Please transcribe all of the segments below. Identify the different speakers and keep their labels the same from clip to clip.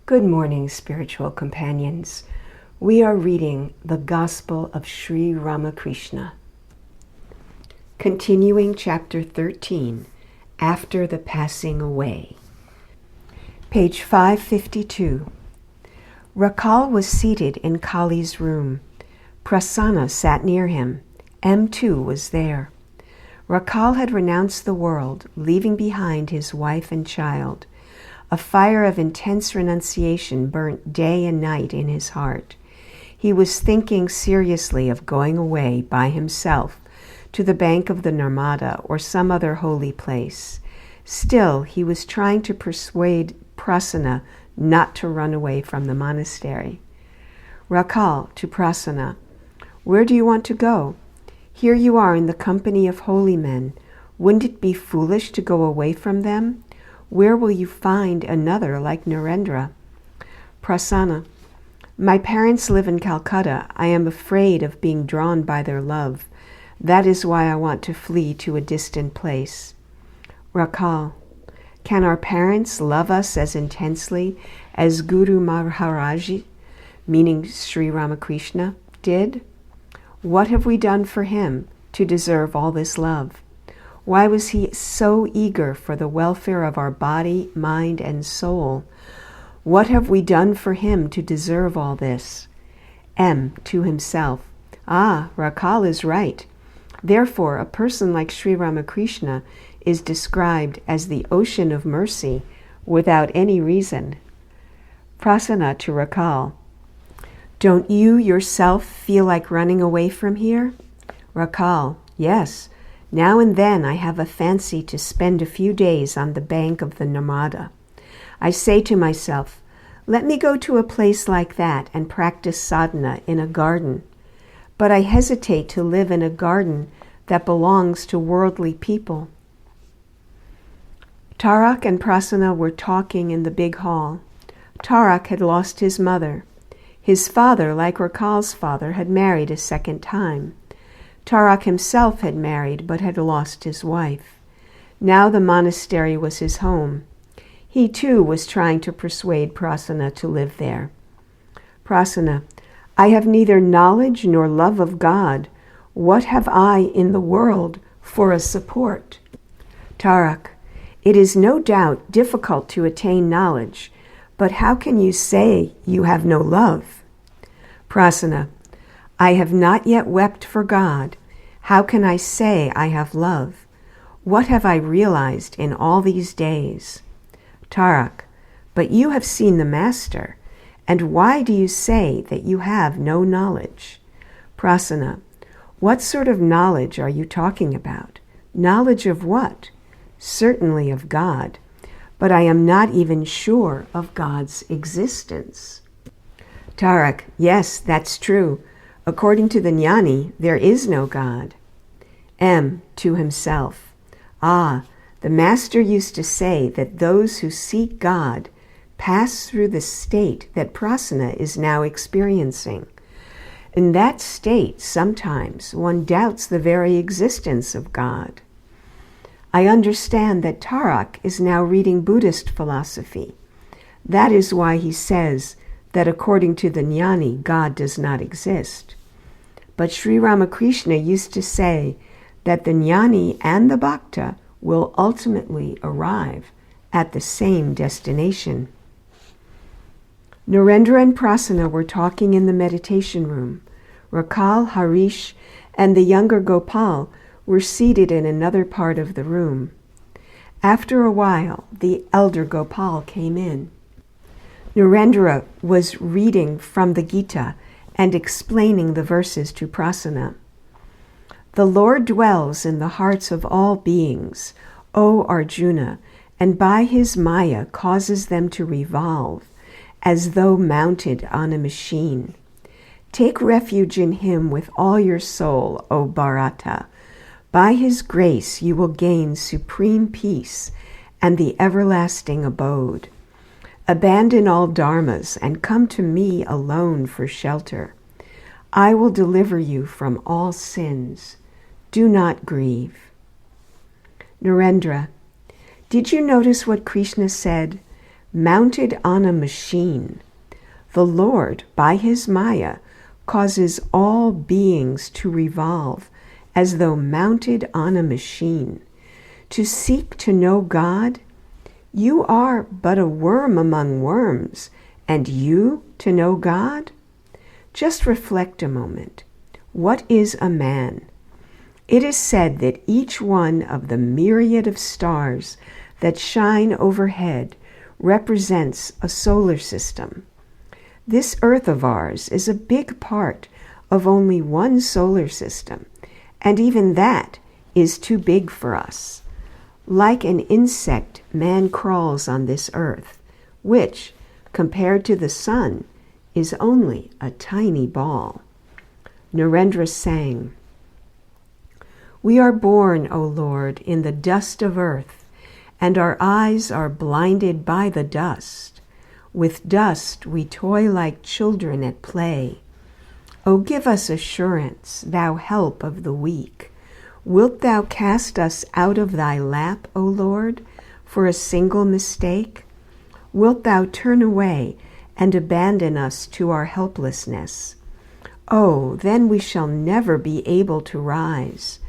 Speaker 1: Good morning, spiritual companions. We are reading the Gospel of Sri Ramakrishna. Continuing chapter 13, After the Passing Away. Page 552. Rakal was seated in Kali's room. Prasanna sat near him. M too was there. Rakal had renounced the world, leaving behind his wife and child. A fire of intense renunciation burnt day and night in his heart. He was thinking seriously of going away by himself to the bank of the Narmada or some other holy place. Still, he was trying to persuade Prasanna not to run away from the monastery. Rakal to Prasanna, "Where do you want to go? Here you are in the company of holy men. Wouldn't it be foolish to go away from them? Where will you find another like Narendra?" Prasanna, "My parents live in Calcutta. I am afraid of being drawn by their love. That is why I want to flee to a distant place." Rakal, "Can our parents love us as intensely as Guru Maharaj, meaning Sri Ramakrishna, did? What have we done for him to deserve all this love? Why was he so eager for the welfare of our body, mind, and soul? What have we done for him to deserve all this?" M to himself, Rakal is right. Therefore, a person like Sri Ramakrishna is described as the ocean of mercy without any reason. Prasanna to Rakal, "Don't you yourself feel like running away from here?" Rakal, "Yes. Now and then I have a fancy to spend a few days on the bank of the Narmada. I say to myself, let me go to a place like that and practice sadhana in a garden. But I hesitate to live in a garden that belongs to worldly people." Tarak and Prasanna were talking in the big hall. Tarak had lost his mother. His father, like Rakal's father, had married a second time. Tarak himself had married but had lost his wife. Now the monastery was his home. He too was trying to persuade Prasanna to live there. Prasanna, "I have neither knowledge nor love of God. What have I in the world for a support?" Tarak, "It is no doubt difficult to attain knowledge, but how can you say you have no love?" Prasanna, "I have not yet wept for God. How can I say I have love? What have I realized in all these days?" Tarak, "But you have seen the Master, and why do you say that you have no knowledge?" Prasanna, "What sort of knowledge are you talking about? Knowledge of what? Certainly of God, but I am not even sure of God's existence." Tarak, "Yes, that's true. According to the jnani, there is no God." M to himself, "The Master used to say that those who seek God pass through the state that Prasanna is now experiencing. In that state, sometimes one doubts the very existence of God. I understand that Tarak is now reading Buddhist philosophy. That is why he says that according to the jnani, God does not exist. But Sri Ramakrishna used to say that the jnani and the bhakta will ultimately arrive at the same destination." Narendra and Prasanna were talking in the meditation room. Rakal, Harish, and the younger Gopal were seated in another part of the room. After a while, the elder Gopal came in. Narendra was reading from the Gita and explaining the verses to Prasanna. "The Lord dwells in the hearts of all beings, O Arjuna, and by his Maya causes them to revolve, as though mounted on a machine. Take refuge in him with all your soul, O Bharata. By his grace you will gain supreme peace and the everlasting abode. Abandon all dharmas and come to me alone for shelter. I will deliver you from all sins. Do not grieve." Narendra, "Did you notice what Krishna said? mounted on a machine. The Lord, by his Maya, causes all beings to revolve as though mounted on a machine. To seek to know God, you are but a worm among worms, and you to know God? Just reflect a moment. What is a man? It is said that each one of the myriad of stars that shine overhead represents a solar system. This earth of ours is a big part of only one solar system, and even that is too big for us. Like an insect, man crawls on this earth, which, compared to the sun, is only a tiny ball. Narendra sang, "We are born, O Lord, in the dust of earth, and our eyes are blinded by the dust. With dust we toy like children at play. O give us assurance, thou help of the weak. Wilt thou cast us out of thy lap, O Lord, for a single mistake? Wilt thou turn away and abandon us to our helplessness? Oh, then we shall never be able to rise,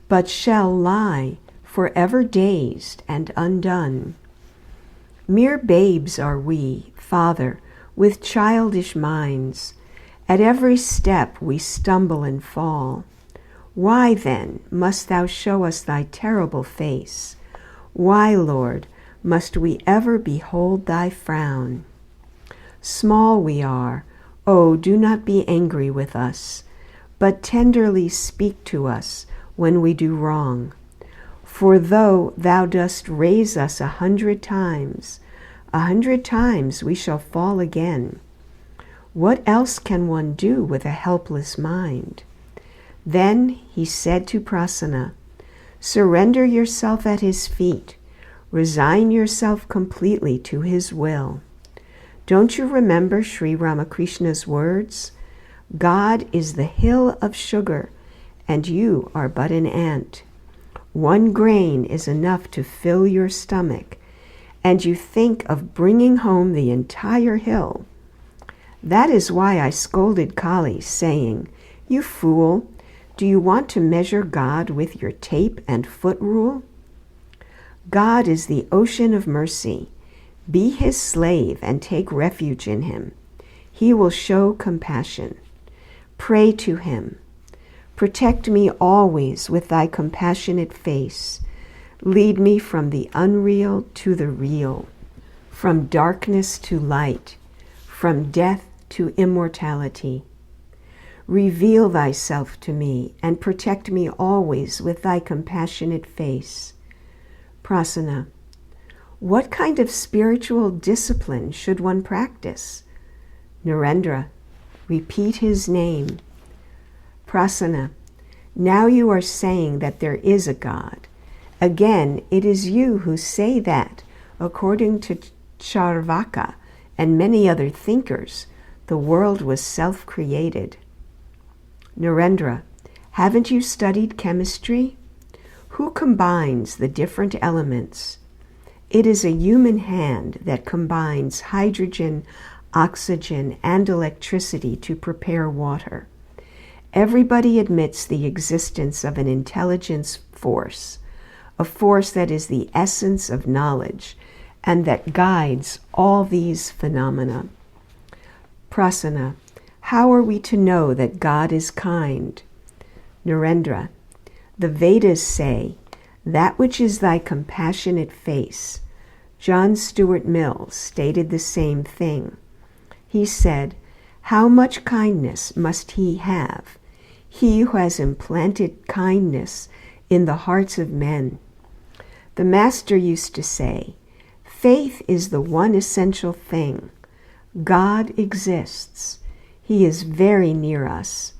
Speaker 1: but shall lie forever dazed and undone. Mere babes are we, Father, with childish minds. At every step we stumble and fall. Why, then, must thou show us thy terrible face? Why, Lord, must we ever behold thy frown? Small we are, oh, do not be angry with us, but tenderly speak to us when we do wrong. For though thou dost raise us 100 times, 100 times we shall fall again. What else can one do with a helpless mind?" Then he said to Prasanna, "Surrender yourself at his feet. Resign yourself completely to his will. Don't you remember Sri Ramakrishna's words? God is the hill of sugar, and you are but an ant. 1 grain is enough to fill your stomach, and you think of bringing home the entire hill. That is why I scolded Kali, saying, 'You fool, do you want to measure God with your tape and foot rule? God is the ocean of mercy. Be his slave and take refuge in him. He will show compassion. Pray to him. Protect me always with thy compassionate face. Lead me from the unreal to the real, from darkness to light, from death to immortality. Reveal thyself to me and protect me always with thy compassionate face." Prasanna: What kind of spiritual discipline should one practice? Narendra: Repeat his name. Prasanna: Now you are saying that there is a God. Again, it is you who say that, according to Charvaka and many other thinkers, the world was self-created. Narendra: Haven't you studied chemistry? Who combines the different elements? It is a human hand that combines hydrogen, oxygen, and electricity to prepare water. Everybody admits the existence of an intelligence force, a force that is the essence of knowledge and that guides all these phenomena. Prasanna: How are we to know that God is kind? Narendra: The Vedas say, that which is thy compassionate face. John Stuart Mill stated the same thing. He said, how much kindness must he have, he who has implanted kindness in the hearts of men? The Master used to say, faith is the one essential thing. God exists. He is very near us.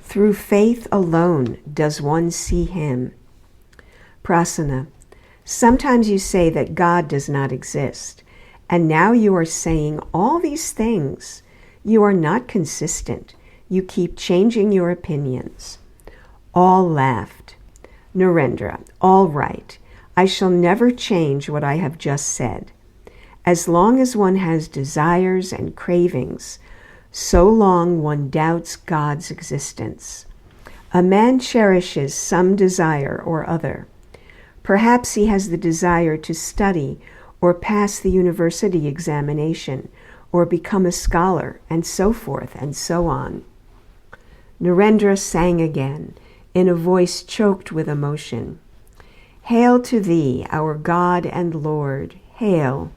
Speaker 1: Through faith alone does one see him. Prasanna: Sometimes you say that God does not exist, and now you are saying all these things. You are not consistent. You keep changing your opinions. All laughed. Narendra: All right. I shall never change what I have just said. As long as one has desires and cravings, so long one doubts God's existence. A man cherishes some desire or other. Perhaps he has the desire to study or pass the university examination or become a scholar, and so forth and so on. Narendra sang again, in a voice choked with emotion. Hail to thee, our God and Lord, hail,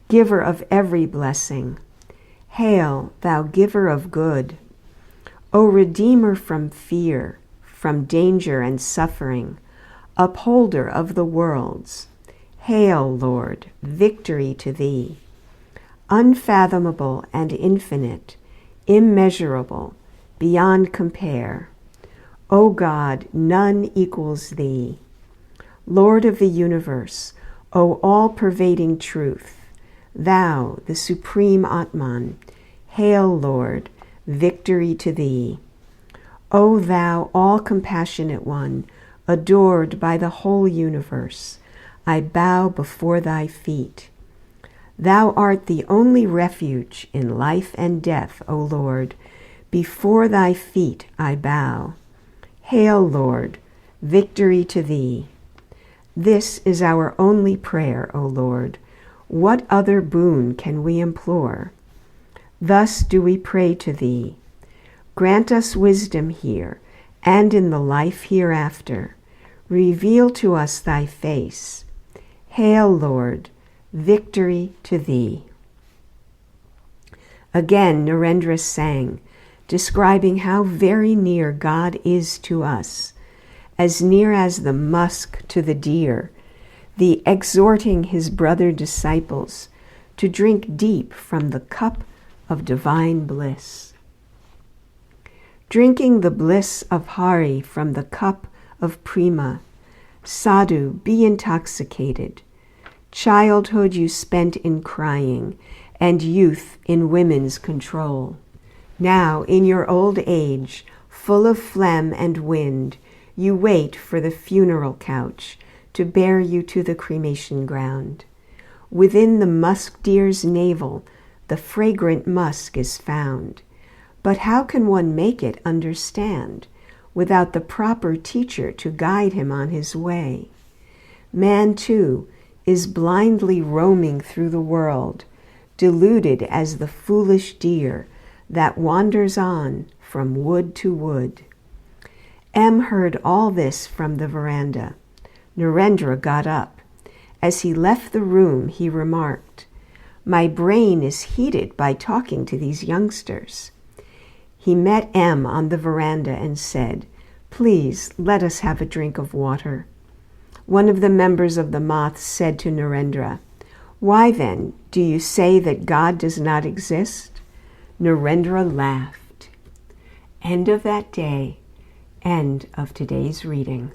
Speaker 1: giver of every blessing. Hail, thou giver of good. O Redeemer from fear, from danger and suffering, upholder of the worlds. Hail, Lord, victory to thee. Unfathomable and infinite, immeasurable, beyond compare. O God, none equals thee. Lord of the universe, O all-pervading truth, thou, the supreme Atman, hail, Lord, victory to thee. O thou all-compassionate one, adored by the whole universe, I bow before thy feet. Thou art the only refuge in life and death, O Lord. Before thy feet I bow. Hail, Lord, victory to thee. This is our only prayer, O Lord. What other boon can we implore? Thus do we pray to thee. Grant us wisdom here and in the life hereafter. Reveal to us thy face. Hail, Lord, victory to thee. Again Narendra sang, describing how very near God is to us, as near as the musk to the deer, the exhorting his brother disciples to drink deep from the cup of divine bliss. Drinking the bliss of Hari from the cup of Prema, Sadhu, be intoxicated. Childhood you spent in crying, and youth in women's control. Now, in your old age, full of phlegm and wind, you wait for the funeral couch to bear you to the cremation ground. Within the musk deer's navel, the fragrant musk is found. But how can one make it understand without the proper teacher to guide him on his way? Man, too, is blindly roaming through the world, deluded as the foolish deer that wanders on from wood to wood. M heard all this from the veranda. Narendra got up. As he left the room, he remarked, "My brain is heated by talking to these youngsters." He met M on the veranda and said, "Please, let us have a drink of water." One of the members of the moths said to Narendra, "Why then do you say that God does not exist?" Narendra laughed. End of that day. End of today's reading.